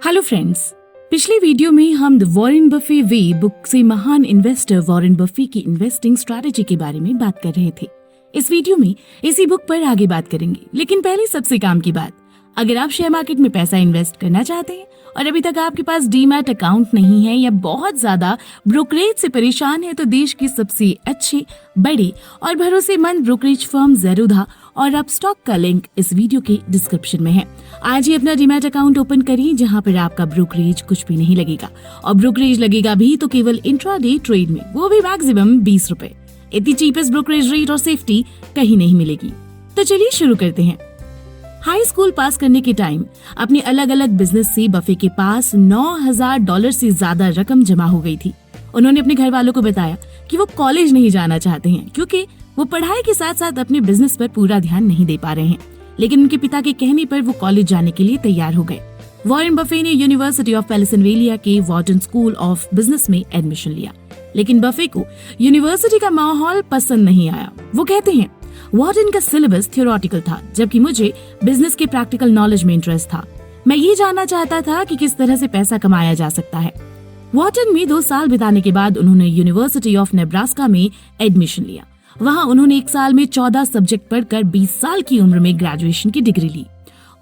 Hello friends, पिछले video में हम the Warren Buffett way book से महान इन्वेस्टर वॉरेन बफे की इन्वेस्टिंग स्ट्रैटेजी के बारे में बात कर रहे थे। इस वीडियो में इसी बुक पर आगे बात करेंगे, लेकिन पहले सबसे काम की बात, अगर आप शेयर मार्केट में पैसा इन्वेस्ट करना चाहते हैं और अभी तक आपके पास डीमैट अकाउंट नहीं है या बहुत ज्यादा ब्रोकरेज से परेशान है तो देश के सबसे अच्छे, बड़े और भरोसेमंद ब्रोकरेज फर्म ज़ेरोधा और अपस्टॉक का लिंक इस वीडियो के डिस्क्रिप्शन में है। आज ही अपना डीमैट अकाउंट ओपन करिए जहां पर आपका ब्रोकरेज कुछ भी नहीं लगेगा, और ब्रोकरेज लगेगा भी तो केवल इंट्राडे ट्रेड में, वो भी मैक्सिमम 20 रुपए। इतनी चीपेस्ट ब्रोकरेज रेट और सेफ्टी कहीं नहीं मिलेगी। तो चलिए शुरू करते हैं। हाई स्कूल पास करने के टाइम अपने अलग अलग बिजनेस से बफे के पास $9,000 से ज्यादा रकम जमा हो गई थी। उन्होंने अपने घर वालों को बताया कि वो कॉलेज नहीं जाना चाहते हैं क्योंकि वो पढ़ाई के साथ साथ अपने बिजनेस पर पूरा ध्यान नहीं दे पा रहे हैं, लेकिन उनके पिता के कहने पर वो कॉलेज जाने के लिए तैयार हो गए। वॉरेन बफे ने यूनिवर्सिटी ऑफ पेंसिल्वेनिया के वॉर्टन स्कूल ऑफ बिजनेस में एडमिशन लिया, लेकिन बफे को यूनिवर्सिटी का माहौल पसंद नहीं आया। वो कहते हैं, वॉर्टन का सिलेबस थियोरेटिकल था, जबकि मुझे बिजनेस के प्रैक्टिकल नॉलेज में इंटरेस्ट था। मैं ये जानना चाहता था कि किस तरह से पैसा कमाया जा सकता है। वॉर्टन में 2 साल बिताने के बाद उन्होंने यूनिवर्सिटी ऑफ नेब्रास्का में एडमिशन लिया। वहाँ उन्होंने 1 साल में 14 सब्जेक्ट पढ़कर 20 साल की उम्र में ग्रेजुएशन की डिग्री ली।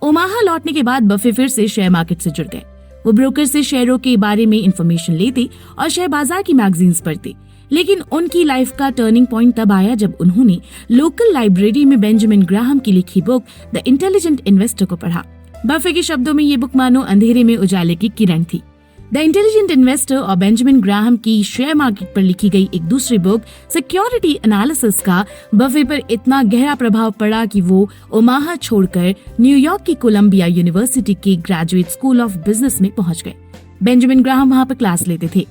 ओमाहा लौटने के बाद बफे फिर से शेयर मार्केट से जुड़ गए। वो ब्रोकर से शेयरों के बारे में इंफॉर्मेशन लेते और शेयर बाजार की मैगजीन्स पढ़ते, लेकिन उनकी लाइफ का टर्निंग पॉइंट तब आया जब उन्होंने लोकल लाइब्रेरी में बेंजामिन ग्राहम की लिखी बुक द इंटेलिजेंट इन्वेस्टर को पढ़ा। बफे के शब्दों में ये बुक मानो अंधेरे में उजाले की किरण थी। द इंटेलिजेंट इन्वेस्टर और बेंजामिन ग्राहम की शेयर मार्केट पर लिखी गई एक दूसरी बुक सिक्योरिटी एनालिसिस का बफे पर इतना गहरा प्रभाव पड़ा कि वो ओमाहा छोड़कर न्यूयॉर्क की कोलंबिया यूनिवर्सिटी के ग्रेजुएट स्कूल ऑफ बिजनेस में पहुंच गए। बेंजामिन ग्राहम वहां पर क्लास लेते थे।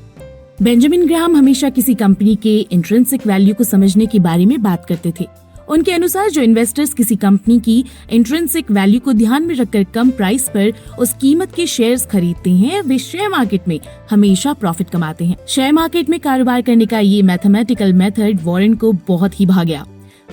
बेंजामिन ग्राहम हमेशा किसी कंपनी के इंट्रिंसिक वैल्यू को समझने के बारे में बात करते थे। उनके अनुसार जो इन्वेस्टर्स किसी कंपनी की इंट्रिंसिक वैल्यू को ध्यान में रखकर कम प्राइस पर उस कीमत के शेयर्स खरीदते हैं, वे शेयर मार्केट में हमेशा प्रॉफिट कमाते हैं। शेयर मार्केट में कारोबार करने का ये मैथमेटिकल मेथड वॉरेन को बहुत ही भा गया।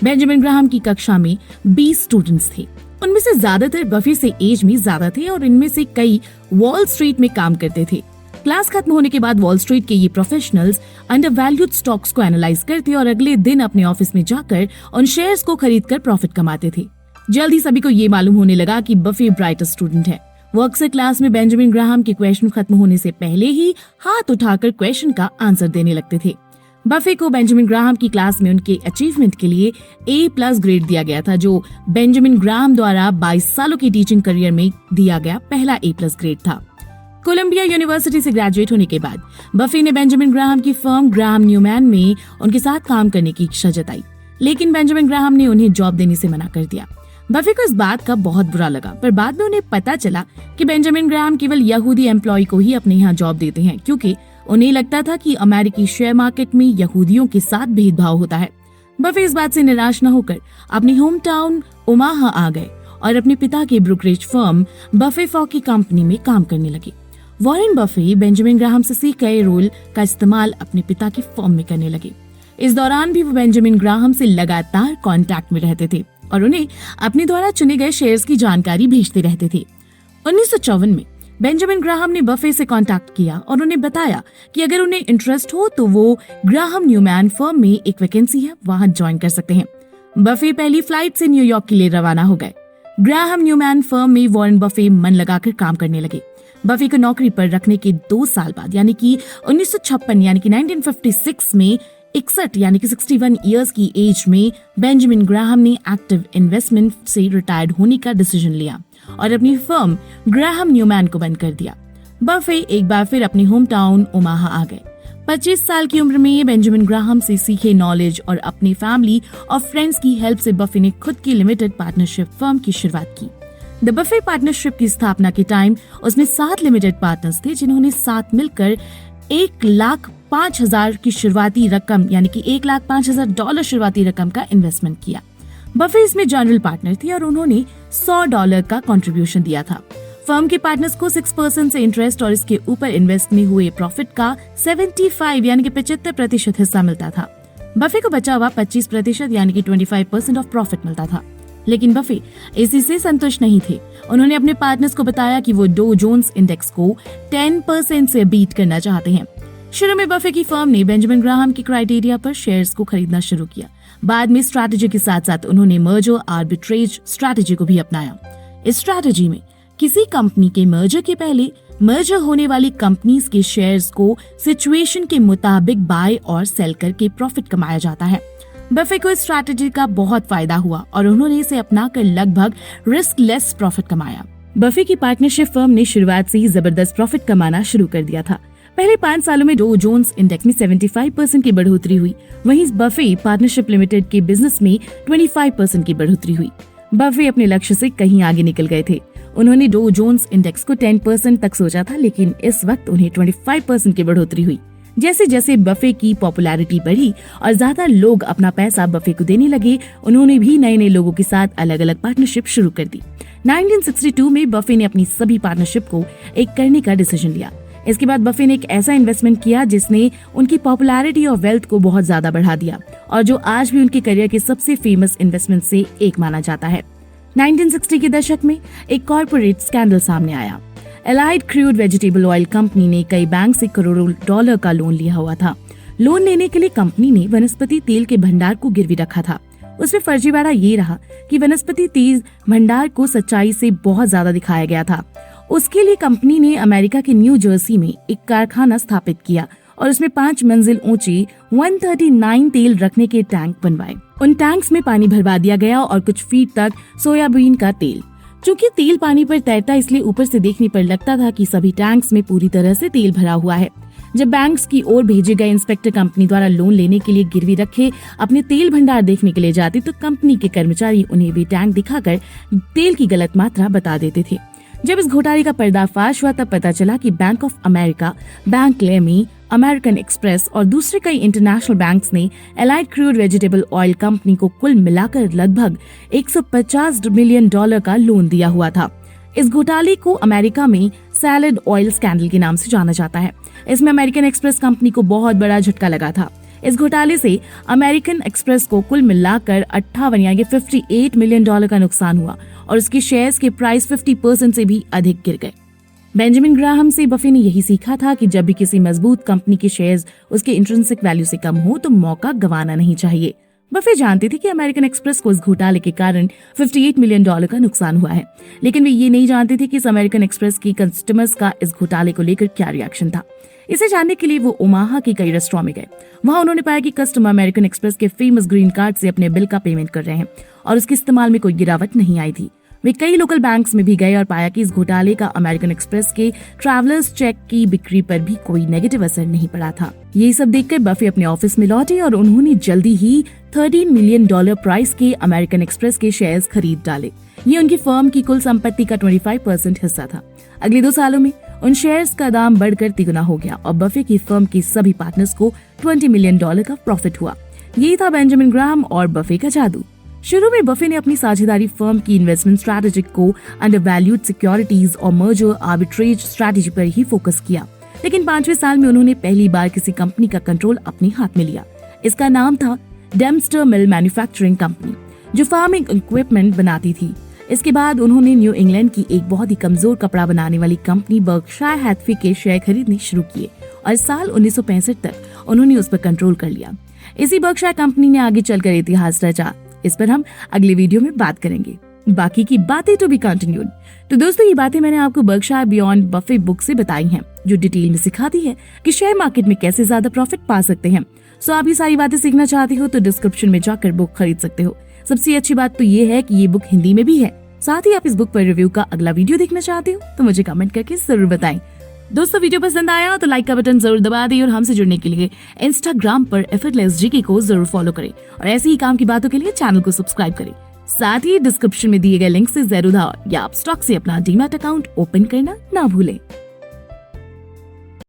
बेंजामिन ग्राहम की कक्षा में 20 स्टूडेंट्स थे। उनमें से ज्यादातर बफे से एज में ज्यादा थे और इनमें से कई वॉल स्ट्रीट में काम करते थे। क्लास खत्म होने के बाद वॉल स्ट्रीट के ये प्रोफेशनल्स अंडरवैल्यूड स्टॉक्स को एनालाइज करते और अगले दिन अपने ऑफिस में जाकर उन शेयर्स को खरीदकर प्रॉफिट कमाते थे। जल्दी सभी को ये मालूम होने लगा कि बफे ब्राइटेस्ट स्टूडेंट है। वो अक्सर क्लास में बेंजामिन ग्राहम के क्वेश्चन खत्म होने से पहले ही हाथ उठाकर क्वेश्चन का आंसर देने लगते थे। बफे को बेंजामिन ग्राहम की क्लास में उनके अचीवमेंट के लिए A+ ग्रेड दिया गया था, जो बेंजामिन ग्राहम द्वारा 22 सालों की टीचिंग करियर में दिया गया पहला A+ ग्रेड था। कोलंबिया यूनिवर्सिटी से ग्रेजुएट होने के बाद बफे ने बेंजामिन ग्राहम की फर्म ग्राहम न्यूमैन में उनके साथ काम करने की इच्छा जताई, लेकिन बेंजामिन ग्राहम ने उन्हें जॉब देने से मना कर दिया। बफे को इस बात का बहुत बुरा लगा, पर बाद में उन्हें पता चला कि बेंजामिन ग्राहम केवल यहूदी एम्प्लॉय को ही अपने यहाँ जॉब देते हैं, क्योंकि उन्हें लगता था कि अमेरिकी शेयर मार्केट में यहूदियों के साथ भेदभाव होता है। बफे इस बात से निराश न होकर अपनी होम टाउन ओमाहा आ गए और अपने पिता के ब्रोकरेज फर्म बफे फॉ की कंपनी में काम करने लगे। वॉरेन बफे बेंजामिन ग्राहम से सीखे गए रोल का इस्तेमाल अपने पिता की फर्म में करने लगे। इस दौरान भी वो बेंजामिन ग्राहम से लगातार कांटेक्ट में रहते थे और उन्हें अपने द्वारा चुने गए शेयर्स की जानकारी भेजते रहते थे। 1954 में बेंजामिन ग्राहम ने बफे से कांटेक्ट किया और उन्हें बताया कि अगर उन्हें इंटरेस्ट हो तो वो ग्राहम न्यूमैन फर्म में एक वैकेंसी है, वहां ज्वाइन कर सकते हैं। बफे पहली फ्लाइट से न्यूयॉर्क के लिए रवाना हो गए। ग्राहम न्यूमैन फर्म में वॉरेन बफे मन लगाकर काम करने लगे। बफे को नौकरी पर रखने के 2 साल बाद यानी कि 1956 यानी कि 1956 में 61 यानी कि 61 इयर्स की एज में बेंजामिन ग्राहम ने एक्टिव इन्वेस्टमेंट से रिटायर्ड होने का डिसीजन लिया और अपनी फर्म ग्राहम न्यूमैन को बंद कर दिया। बफे एक बार फिर अपनी होम टाउन ओमाहा आ गए। 25 साल की उम्र में बेंजामिन ग्राहम से सीखे नॉलेज और अपनी फैमिली और फ्रेंड्स की हेल्प से बफे ने खुद की लिमिटेड पार्टनरशिप फर्म की शुरुआत की। द बफे पार्टनरशिप की स्थापना के टाइम उसमें 7 लिमिटेड पार्टनर्स थे, जिन्होंने साथ मिलकर $1,05,000 की शुरुआती रकम यानी कि $1,05,000 शुरुआती रकम का इन्वेस्टमेंट किया। बफे इसमें जनरल पार्टनर थे और उन्होंने $100 का कंट्रीब्यूशन दिया था। फर्म के पार्टनर्स को 6% से इंटरेस्ट और इसके ऊपर इन्वेस्ट में हुए प्रॉफिट का 75 यानी कि 75% हिस्सा मिलता था। बफे को बचा हुआ 25% यानी कि 25% ऑफ प्रॉफिट मिलता था। लेकिन बफे इसी से संतुष्ट नहीं थे। उन्होंने अपने पार्टनर्स को बताया कि वो डो जोन्स इंडेक्स को 10% से बीट करना चाहते हैं। शुरू में बफे की फर्म ने बेंजामिन ग्राहम के क्राइटेरिया पर शेयर्स को खरीदना शुरू किया। बाद में स्ट्रैटेजी के साथ साथ उन्होंने मर्जर आर्बिट्रेज स्ट्रैटेजी को भी अपनाया। इस स्ट्रैटेजी में किसी कंपनी के मर्जर के पहले मर्जर होने वाली कंपनीज के शेयर्स को सिचुएशन के मुताबिक बाय और सेल करके प्रॉफिट कमाया जाता है। बफे को इस स्ट्रैटेजी का बहुत फायदा हुआ और उन्होंने इसे अपनाकर लगभग रिस्क लेस प्रॉफिट कमाया। बफे की पार्टनरशिप फर्म ने शुरुआत से ही जबरदस्त प्रॉफिट कमाना शुरू कर दिया था। पहले 5 सालों में डो जोन्स इंडेक्स में 75% की बढ़ोतरी हुई, वहीं बफे पार्टनरशिप लिमिटेड के बिजनेस में 25% की बढ़ोतरी हुई। बफे अपने लक्ष्य से कहीं आगे निकल गए थे। उन्होंने डो जोन्स इंडेक्स को 10% तक सोचा था, लेकिन इस वक्त उन्हें 25% की बढ़ोतरी हुई। जैसे जैसे बफे की पॉपुलैरिटी बढ़ी और ज्यादा लोग अपना पैसा बफे को देने लगे, उन्होंने भी नए नए लोगों के साथ अलग अलग पार्टनरशिप शुरू कर दी। 1962 में बफे ने अपनी सभी पार्टनरशिप को एक करने का डिसीजन लिया। इसके बाद बफे ने एक ऐसा इन्वेस्टमेंट किया जिसने उनकी पॉपुलैरिटी और वेल्थ को बहुत ज्यादा बढ़ा दिया और जो आज भी उनके करियर के सबसे फेमस इन्वेस्टमेंट से एक माना जाता है। 1960 के दशक में एक कॉर्पोरेट स्कैंडल सामने आया। Allied crude vegetable oil company ने कई बैंक से करोड़ों डॉलर का लोन लिया हुआ था। लोन लेने के लिए कंपनी ने वनस्पति तेल के भंडार को गिरवी रखा था। उसमें फर्जीवाड़ा ये रहा कि वनस्पति तेल भंडार को सच्चाई से बहुत ज्यादा दिखाया गया था। उसके लिए कंपनी ने अमेरिका के न्यू जर्सी में एक कारखाना स्थापित किया और उसमें 5 मंजिल ऊंचे 139 तेल रखने के टैंक बनवाए। उन टैंक्स में पानी भरवा दिया गया और कुछ फीट तक सोयाबीन का तेल। चूंकि तेल पानी पर तैरता, इसलिए ऊपर से देखने पर लगता था कि सभी टैंक्स में पूरी तरह से तेल भरा हुआ है। जब बैंक्स की ओर भेजे गए इंस्पेक्टर कंपनी द्वारा लोन लेने के लिए गिरवी रखे अपने तेल भंडार देखने के लिए जाते, तो कंपनी के कर्मचारी उन्हें वे टैंक दिखाकर तेल की गलत मात्रा बता देते थे। जब इस घोटाले का पर्दाफाश हुआ, तब पता चला कि bank of America, bank Leumi, American Express और दूसरे कई इंटरनेशनल बैंक्स ने allied crude vegetable oil company को कुल मिलाकर लगभग 150 मिलियन डॉलर का लोन दिया हुआ था। इस घोटाले को अमेरिका में सैलड ऑयल स्कैंडल के नाम से जाना जाता है। इसमें अमेरिकन एक्सप्रेस कंपनी को बहुत बड़ा झटका लगा था। इस घोटाले से अमेरिकन एक्सप्रेस को कुल मिलाकर 58 मिलियन डॉलर का नुकसान हुआ और उसके शेयर्स के प्राइस 50% से भी अधिक गिर गए। बेंजामिन ग्राहम से बफे ने यही सीखा था कि जब भी किसी मजबूत कंपनी के शेयर्स उसके इंट्रिंसिक वैल्यू से कम हो तो मौका गंवाना नहीं चाहिए। बफे जानते थे कि अमेरिकन एक्सप्रेस को इस घोटाले के कारण 58 मिलियन डॉलर का नुकसान हुआ है, लेकिन वे ये नहीं जानते थे कि इस अमेरिकन एक्सप्रेस की कस्टमर्स का इस घोटाले को लेकर क्या रिएक्शन था। इसे जानने के लिए वो ओमाहा के कई रेस्टोरेंट में गए। वहां उन्होंने पाया कि कस्टमर अमेरिकन एक्सप्रेस के फेमस ग्रीन कार्ड से अपने बिल का पेमेंट कर रहे हैं और उसके इस्तेमाल में कोई गिरावट नहीं आई थी। वे कई लोकल बैंक्स में भी गए और पाया कि इस घोटाले का अमेरिकन एक्सप्रेस के ट्रैवलर्स चेक की बिक्री पर भी कोई नेगेटिव असर नहीं पड़ा था। ये सब देखकर बफे अपने ऑफिस में लौटे और उन्होंने जल्दी ही 13 मिलियन डॉलर प्राइस के अमेरिकन एक्सप्रेस के शेयर्स खरीद डाले। ये उनकी फर्म की कुल संपत्ति का 25% हिस्सा था। अगले 2 सालों में उन शेयर्स का दाम बढ़कर 3 गुना हो गया और बफे की फर्म के सभी पार्टनर्स को 20 मिलियन डॉलर का प्रॉफिट हुआ। यही था बेंजामिन ग्राहम और बफे का जादू। शुरू में बफे ने अपनी साझेदारी फर्म की इन्वेस्टमेंट स्ट्रैटेजी को अंडरवैल्यूड सिक्योरिटीज और मर्जर आर्बिट्रेज स्ट्रैटेजी पर ही फोकस किया, लेकिन 5वें साल में उन्होंने पहली बार किसी कंपनी का कंट्रोल अपने हाथ में लिया। इसका नाम था डेम्स्टर मिल मैन्युफैक्चरिंग कंपनी, जो फार्मिंग इक्विपमेंट बनाती थी। इसके बाद उन्होंने न्यू इंग्लैंड की एक बहुत ही कमजोर कपड़ा बनाने वाली कंपनी बर्कशायर हैथवे के शेयर खरीदने शुरू किए और साल 1965 तक उन्होंने उस पर कंट्रोल कर लिया। इसी बर्कशायर कंपनी ने आगे चलकर इतिहास रचा। इस पर हम अगले वीडियो में बात करेंगे। बाकी की बातें टू बी कंटिन्यूड। तो दोस्तों, ये बातें मैंने आपको बर्कशायर बियॉन्ड बफे बुक से बताई हैं, जो डिटेल में सिखाती है कि शेयर मार्केट में कैसे ज्यादा प्रॉफिट पा सकते हैं। सो आप ये सारी बातें सीखना चाहते हो तो डिस्क्रिप्शन में जाकर बुक खरीद सकते हो। सबसे अच्छी बात तो ये है कि ये बुक हिंदी में भी है। साथ ही आप इस बुक पर रिव्यू का अगला वीडियो देखना चाहते हो तो मुझे कमेंट करके जरूर बताएं। दोस्तों, वीडियो पसंद आया तो लाइक का बटन जरूर दबा दें और हमसे जुड़ने के लिए इंस्टाग्राम पर एफर्टलेस जीके को जरूर फॉलो करें और ऐसी ही काम की बातों के लिए चैनल को सब्सक्राइब करें। साथ ही डिस्क्रिप्शन में दिए गए लिंक से ज़ेरोधा या आप स्टॉक से अपना डीमैट अकाउंट ओपन करना ना भूलें।